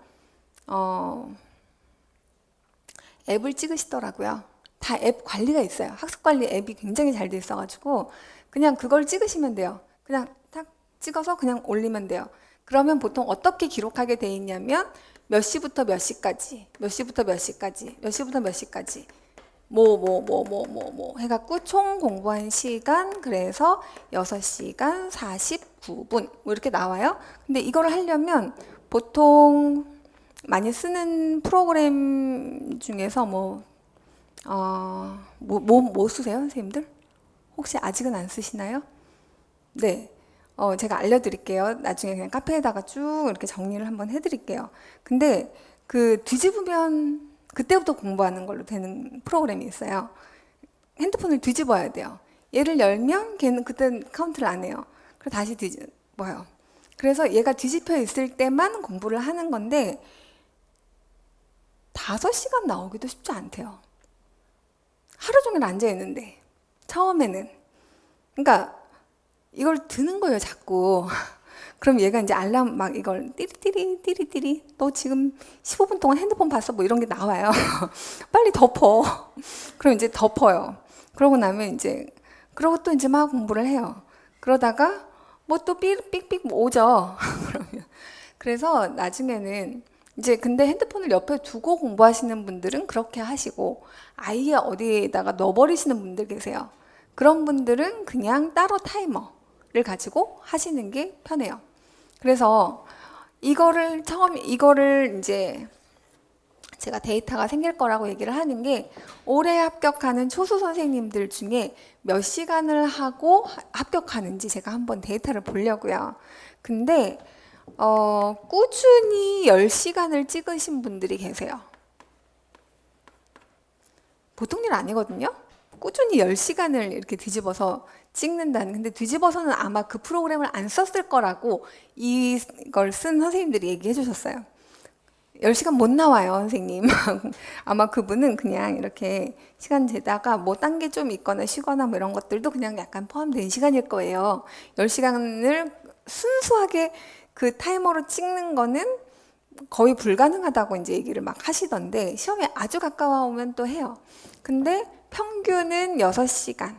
앱을 찍으시더라고요. 다 앱 관리가 있어요. 학습관리 앱이 굉장히 잘 돼 있어가지고 그냥 그걸 찍으시면 돼요. 그냥 딱 찍어서 그냥 올리면 돼요. 그러면 보통 어떻게 기록하게 돼 있냐면 몇 시부터 몇 시까지, 몇 시부터 몇 시까지, 몇 시부터 몇 시까지 뭐 해갖고 총 공부한 시간 그래서 6시간 49분 뭐 이렇게 나와요. 근데 이거를 하려면 보통 많이 쓰는 프로그램 중에서 뭐 쓰세요, 선생님들? 혹시 아직은 안 쓰시나요? 네. 제가 알려드릴게요. 나중에 그냥 카페에다가 쭉 이렇게 정리를 한번 해드릴게요. 근데 그 뒤집으면 그때부터 공부하는 걸로 되는 프로그램이 있어요. 핸드폰을 뒤집어야 돼요. 얘를 열면 걔는 그때 카운트를 안 해요. 그래서 다시 뒤집어요. 그래서 얘가 뒤집혀 있을 때만 공부를 하는 건데 5시간 나오기도 쉽지 않대요. 하루 종일 앉아 있는데 처음에는 그러니까 이걸 드는 거예요, 자꾸. 그럼 얘가 이제 알람 막 이걸 띠리띠리 띠리띠리 너 지금 15분 동안 핸드폰 봤어? 뭐 이런 게 나와요. 빨리 덮어. 그럼 이제 덮어요. 그러고 나면 이제 그러고 또 이제 막 공부를 해요. 그러다가 뭐 또 삑삑 오죠. 그러면 그래서 나중에는 이제 근데 핸드폰을 옆에 두고 공부하시는 분들은 그렇게 하시고 아예 어디에다가 넣어버리시는 분들 계세요. 그런 분들은 그냥 따로 타이머를 가지고 하시는 게 편해요. 그래서 이거를 이제 제가 데이터가 생길 거라고 얘기를 하는 게 올해 합격하는 초수 선생님들 중에 몇 시간을 하고 합격하는지 제가 한번 데이터를 보려고요. 근데 꾸준히 10시간을 찍으신 분들이 계세요. 보통 일 아니거든요. 꾸준히 10시간을 이렇게 뒤집어서 찍는다는. 근데 뒤집어서는 아마 그 프로그램을 안 썼을 거라고 이걸 쓴 선생님들이 얘기해 주셨어요. 10시간 못 나와요, 선생님. 아마 그분은 그냥 이렇게 시간 재다가 뭐 딴 게 좀 있거나 쉬거나 뭐 이런 것들도 그냥 약간 포함된 시간일 거예요. 10시간을 순수하게 그 타이머로 찍는 거는 거의 불가능하다고 이제 얘기를 막 하시던데 시험에 아주 가까워오면 또 해요. 근데 평균은 6시간.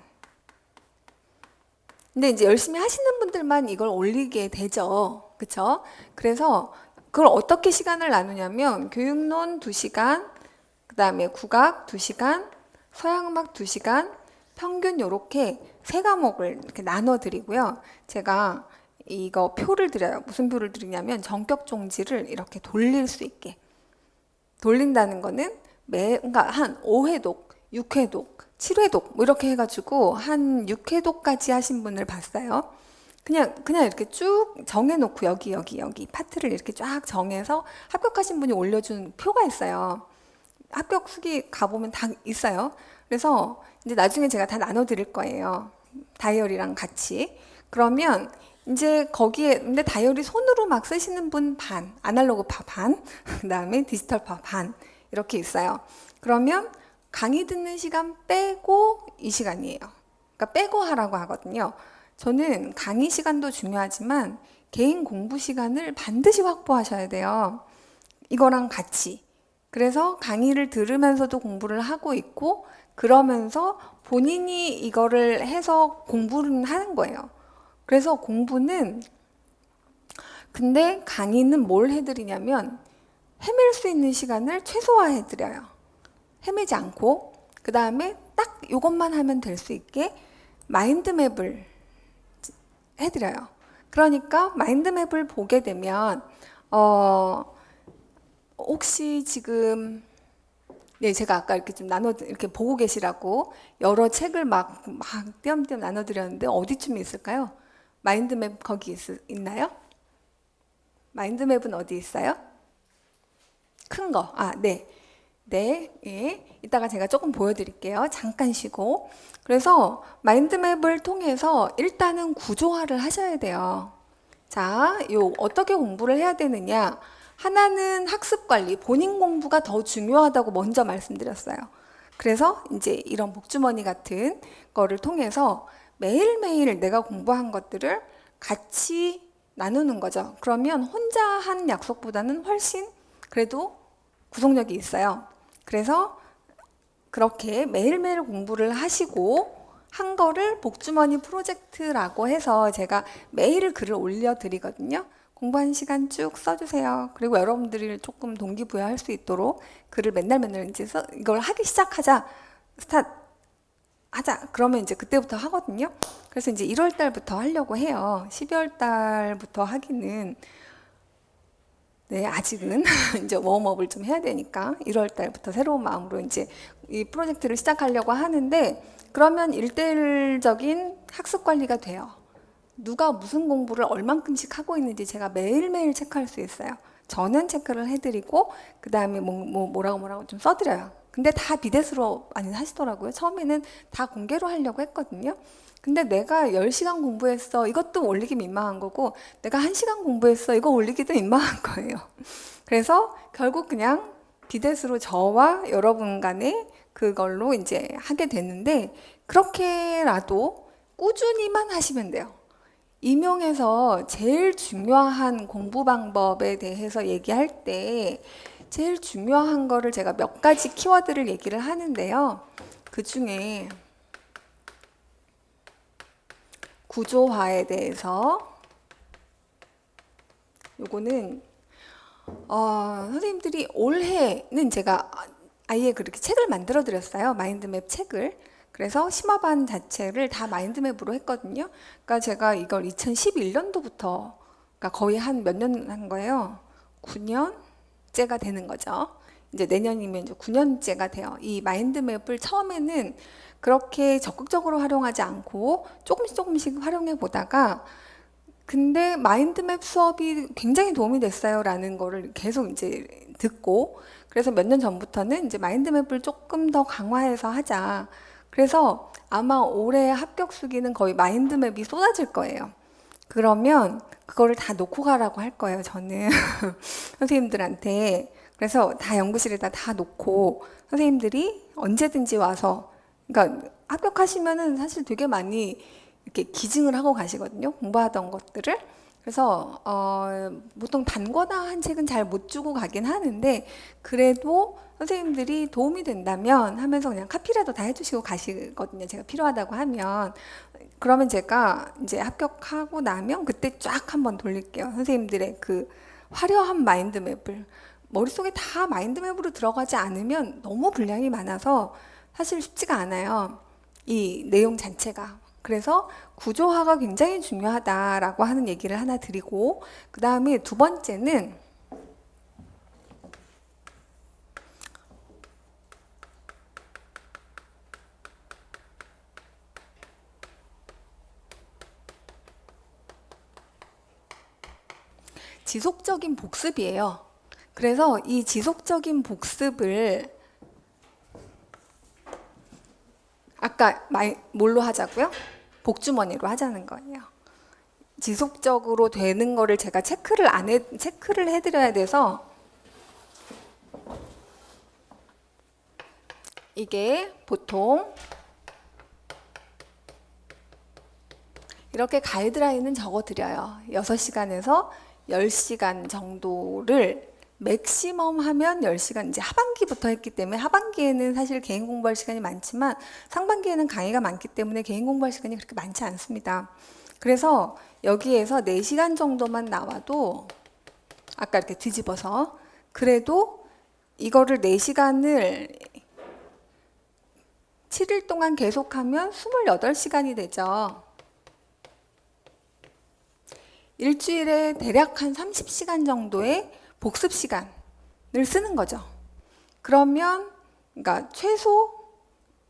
근데 이제 열심히 하시는 분들만 이걸 올리게 되죠. 그쵸? 그래서 그걸 어떻게 시간을 나누냐면 교육론 2시간, 그 다음에 국악 2시간, 서양음악 2시간, 평균 요렇게 3과목을 이렇게 나눠 드리고요. 제가 이거 표를 드려요. 무슨 표를 드리냐면 전격 종지를 이렇게 돌릴 수 있게. 돌린다는 거는 그러니까 한 5회독, 6회독, 7회독 뭐 이렇게 해가지고 한 6회독까지 하신 분을 봤어요. 그냥 이렇게 쭉 정해놓고 여기 파트를 이렇게 쫙 정해서 합격하신 분이 올려준 표가 있어요. 합격 수기 가보면 다 있어요. 그래서 이제 나중에 제가 다 나눠드릴 거예요. 다이어리랑 같이. 그러면 이제 거기에 근데 다이어리 손으로 막 쓰시는 분 반, 아날로그파 반, 그 다음에 디지털파 반 이렇게 있어요. 그러면 강의 듣는 시간 빼고 이 시간이에요. 그러니까 빼고 하라고 하거든요. 저는 강의 시간도 중요하지만 개인 공부 시간을 반드시 확보하셔야 돼요. 이거랑 같이. 그래서 강의를 들으면서도 공부를 하고 있고 그러면서 본인이 이거를 해서 공부를 하는 거예요. 그래서 공부는 근데 강의는 뭘 해드리냐면 헤맬 수 있는 시간을 최소화해드려요. 헤매지 않고 그 다음에 딱 이것만 하면 될 수 있게 마인드맵을 해드려요. 그러니까 마인드맵을 보게 되면 혹시 지금 네, 제가 아까 이렇게 좀 이렇게 보고 계시라고 여러 책을 막 띄엄띄엄 나눠드렸는데 어디쯤에 있을까요? 마인드맵 거기 있나요? 마인드맵은 어디 있어요? 큰 거. 아, 네. 네, 예. 이따가 제가 조금 보여드릴게요. 잠깐 쉬고. 그래서 마인드맵을 통해서 일단은 구조화를 하셔야 돼요. 자, 어떻게 공부를 해야 되느냐? 하나는 학습 관리, 본인 공부가 더 중요하다고 먼저 말씀드렸어요. 그래서 이제 이런 복주머니 같은 거를 통해서 매일매일 내가 공부한 것들을 같이 나누는 거죠. 그러면 혼자 한 약속보다는 훨씬 그래도 구속력이 있어요. 그래서 그렇게 매일매일 공부를 하시고 한 거를 복주머니 프로젝트라고 해서 제가 매일 글을 올려드리거든요. 공부한 시간 쭉 써주세요. 그리고 여러분들이 조금 동기부여할 수 있도록 글을 맨날 이제 이걸 하기 시작하자. 스타트 하자. 그러면 이제 그때부터 하거든요. 그래서 이제 1월 달부터 하려고 해요. 12월 달부터 하기는 네, 아직은 이제 웜업을 좀 해야 되니까 1월 달부터 새로운 마음으로 이제 이 프로젝트를 시작하려고 하는데 그러면 일대일적인 학습 관리가 돼요. 누가 무슨 공부를 얼만큼씩 하고 있는지 제가 매일매일 체크할 수 있어요. 저는 체크를 해드리고 그 다음에 뭐라고 좀 써드려요. 근데 다 비대스로 많이 하시더라고요. 처음에는 다 공개로 하려고 했거든요. 근데 내가 10시간 공부했어. 이것도 올리기 민망한 거고 내가 1시간 공부했어. 이거 올리기도 민망한 거예요. 그래서 결국 그냥 비대스로 저와 여러분 간에 그걸로 이제 하게 되는데 그렇게라도 꾸준히만 하시면 돼요. 임용에서 제일 중요한 공부 방법에 대해서 얘기할 때 제일 중요한 거를 제가 몇 가지 키워드를 얘기를 하는데요. 그 중에 구조화에 대해서 요거는 선생님들이 올해는 제가 아예 그렇게 책을 만들어 드렸어요. 마인드맵 책을. 그래서 심화반 자체를 다 마인드맵으로 했거든요. 그러니까 제가 이걸 2011년도부터 그러니까 거의 한 몇 년 한 거예요. 9년째가 되는 거죠. 이제 내년이면 이제 9년째가 돼요. 이 마인드맵을 처음에는 그렇게 적극적으로 활용하지 않고 조금씩 활용해 보다가 근데 마인드맵 수업이 굉장히 도움이 됐어요라는 거를 계속 이제 듣고 그래서 몇 년 전부터는 이제 마인드맵을 조금 더 강화해서 하자. 그래서 아마 올해 합격 수기는 거의 마인드맵이 쏟아질 거예요. 그러면 그거를 다 놓고 가라고 할 거예요, 저는. 선생님들한테. 그래서 다 연구실에다 다 놓고 선생님들이 언제든지 와서 그러니까 합격하시면은 사실 되게 많이 이렇게 기증을 하고 가시거든요. 공부하던 것들을. 그래서 보통 단거나 한 책은 잘 못 주고 가긴 하는데 그래도 선생님들이 도움이 된다면 하면서 그냥 카피라도 다 해주시고 가시거든요. 제가 필요하다고 하면. 그러면 제가 이제 합격하고 나면 그때 쫙 한번 돌릴게요. 선생님들의 그 화려한 마인드맵을. 머릿속에 다 마인드맵으로 들어가지 않으면 너무 분량이 많아서 사실 쉽지가 않아요. 이 내용 자체가. 그래서 구조화가 굉장히 중요하다라고 하는 얘기를 하나 드리고 그 다음에 두 번째는 지속적인 복습이에요. 그래서 이 지속적인 복습을 아까 뭘로 하자고요? 복주머니로 하자는 거예요. 지속적으로 되는 거를 제가 체크를 해드려야 돼서 이게 보통 이렇게 가이드라인은 적어드려요. 6시간에서 10시간 정도를 맥시멈 하면 10시간, 이제 하반기부터 했기 때문에 하반기에는 사실 개인 공부할 시간이 많지만 상반기에는 강의가 많기 때문에 개인 공부할 시간이 그렇게 많지 않습니다. 그래서 여기에서 4시간 정도만 나와도 아까 이렇게 뒤집어서 그래도 이거를 4시간을 7일 동안 계속하면 28시간이 되죠. 일주일에 대략 한 30시간 정도의 복습 시간을 쓰는 거죠. 그러면 그러니까 최소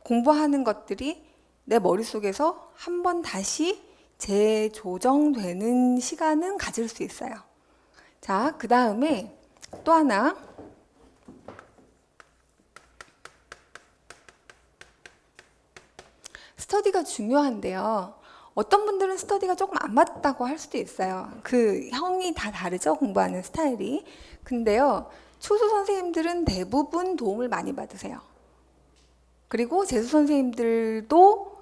공부하는 것들이 내 머릿속에서 한번 다시 재조정되는 시간은 가질 수 있어요. 자, 그 다음에 또 하나 스터디가 중요한데요. 어떤 분들은 스터디가 조금 안 맞다고 할 수도 있어요. 그 형이 다 다르죠, 공부하는 스타일이. 근데요, 초수 선생님들은 대부분 도움을 많이 받으세요. 그리고 재수 선생님들도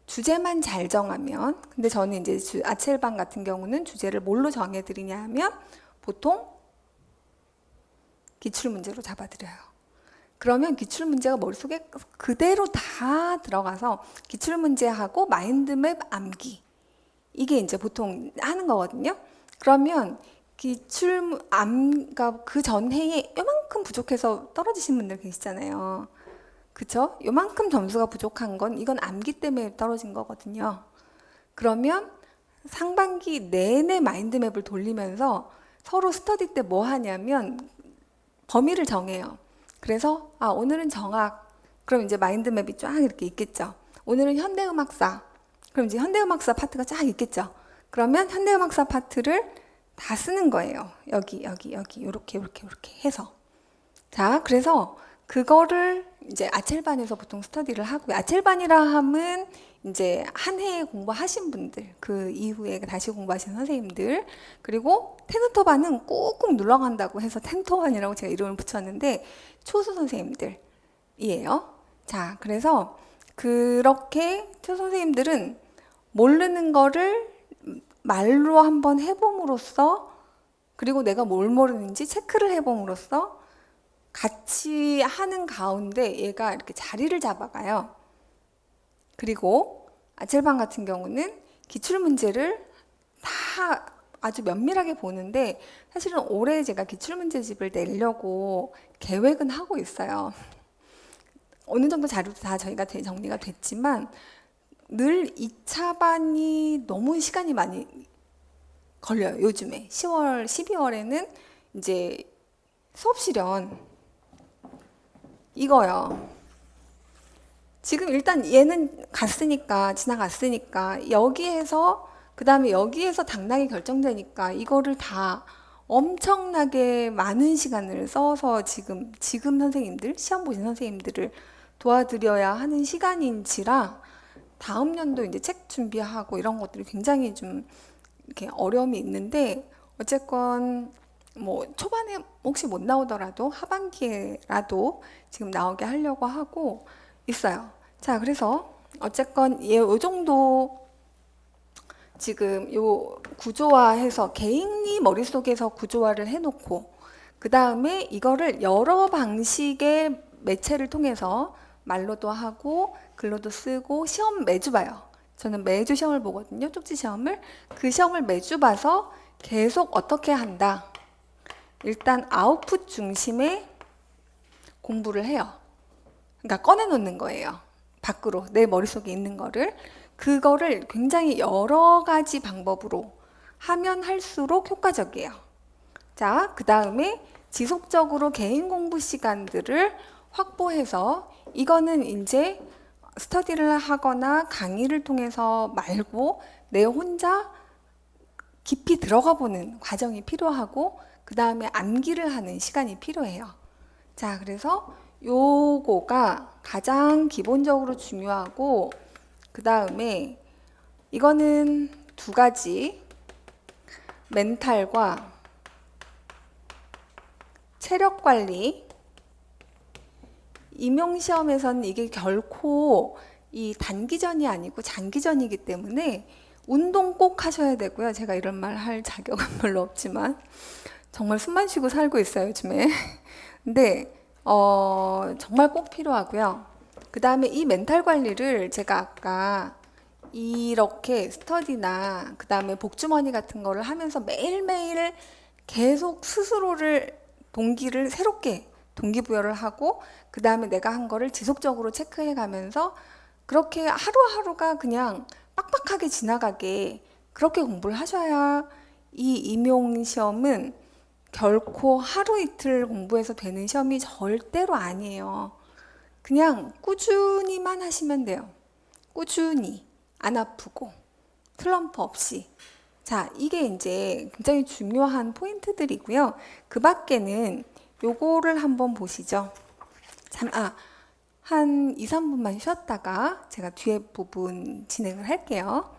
주제만 잘 정하면, 근데 저는 이제 아첼반 같은 경우는 주제를 뭘로 정해드리냐 하면 보통 기출문제로 잡아드려요. 그러면 기출문제가 머릿속에 그대로 다 들어가서 기출문제하고 마인드맵 암기 이게 이제 보통 하는 거거든요. 그러면 그러니까 그 전해에 요만큼 부족해서 떨어지신 분들 계시잖아요. 그쵸? 요만큼 점수가 부족한 건 이건 암기 때문에 떨어진 거거든요. 그러면 상반기 내내 마인드맵을 돌리면서 서로 스터디 때 뭐 하냐면 범위를 정해요. 그래서 오늘은 정학, 그럼 이제 마인드맵이 쫙 이렇게 있겠죠. 오늘은 현대음악사, 그럼 이제 현대음악사 파트가 쫙 있겠죠. 그러면 현대음악사 파트를 다 쓰는 거예요. 여기 이렇게 해서. 자, 그래서 그거를 이제 아첼반에서 보통 스터디를 하고요. 아첼반이라 함은 이제 한 해에 공부하신 분들, 그 이후에 다시 공부하신 선생님들, 그리고 테누터반은 꾹꾹 눌러간다고 해서 텐터반이라고 제가 이름을 붙였는데 초수 선생님들이에요. 자, 그래서 그렇게 초수 선생님들은 모르는 거를 말로 한번 해봄으로써, 그리고 내가 뭘 모르는지 체크를 해봄으로써 같이 하는 가운데 얘가 이렇게 자리를 잡아가요. 그리고 아첼반 같은 경우는 기출문제를 다 아주 면밀하게 보는데 사실은 올해 제가 기출문제집을 내려고 계획은 하고 있어요. 어느 정도 자료도 다 저희가 정리가 됐지만 늘 2차반이 너무 시간이 많이 걸려요. 요즘에 10월, 12월에는 이제 수업실현 이거요. 지금 일단 얘는 지나갔으니까 여기에서 그 다음에 여기에서 당락이 결정되니까 이거를 다 엄청나게 많은 시간을 써서 지금 선생님들, 시험 보신 선생님들을 도와드려야 하는 시간인지라 다음 연도 이제 책 준비하고 이런 것들이 굉장히 좀 이렇게 어려움이 있는데 어쨌건 뭐 초반에 혹시 못 나오더라도 하반기에라도 지금 나오게 하려고 하고 있어요. 자, 그래서 어쨌건 요 정도 지금 요 구조화해서 개인이 머릿속에서 구조화를 해놓고 그 다음에 이거를 여러 방식의 매체를 통해서 말로도 하고 글로도 쓰고 시험 매주 봐요. 저는 매주 시험을 보거든요. 쪽지 시험을. 그 시험을 매주 봐서 계속 어떻게 한다. 일단 아웃풋 중심의 공부를 해요. 그러니까 꺼내놓는 거예요. 밖으로 내 머릿속에 있는 거를. 그거를 굉장히 여러 가지 방법으로 하면 할수록 효과적이에요. 자, 그 다음에 지속적으로 개인 공부 시간들을 확보해서 이거는 이제 스터디를 하거나 강의를 통해서 말고 내 혼자 깊이 들어가 보는 과정이 필요하고 그 다음에 암기를 하는 시간이 필요해요. 자, 그래서 요거가 가장 기본적으로 중요하고 그 다음에 이거는 두 가지 멘탈과 체력 관리. 임용시험에서는 이게 결코 이 단기전이 아니고 장기전이기 때문에 운동 꼭 하셔야 되고요. 제가 이런 말 할 자격은 별로 없지만 정말 숨만 쉬고 살고 있어요, 요즘에. 근데 정말 꼭 필요하고요. 그 다음에 이 멘탈 관리를 제가 아까 이렇게 스터디나 그 다음에 복주머니 같은 거를 하면서 매일매일 계속 스스로를 동기를 새롭게 동기부여를 하고 그 다음에 내가 한 거를 지속적으로 체크해 가면서 그렇게 하루하루가 그냥 빡빡하게 지나가게 그렇게 공부를 하셔야 이 임용 시험은 결코 하루 이틀 공부해서 되는 시험이 절대로 아니에요. 그냥 꾸준히만 하시면 돼요. 꾸준히 안 아프고 슬럼프 없이. 자, 이게 이제 굉장히 중요한 포인트들이고요. 그 밖에는 요거를 한번 보시죠. 한 2, 3분만 쉬었다가 제가 뒤에 부분 진행을 할게요.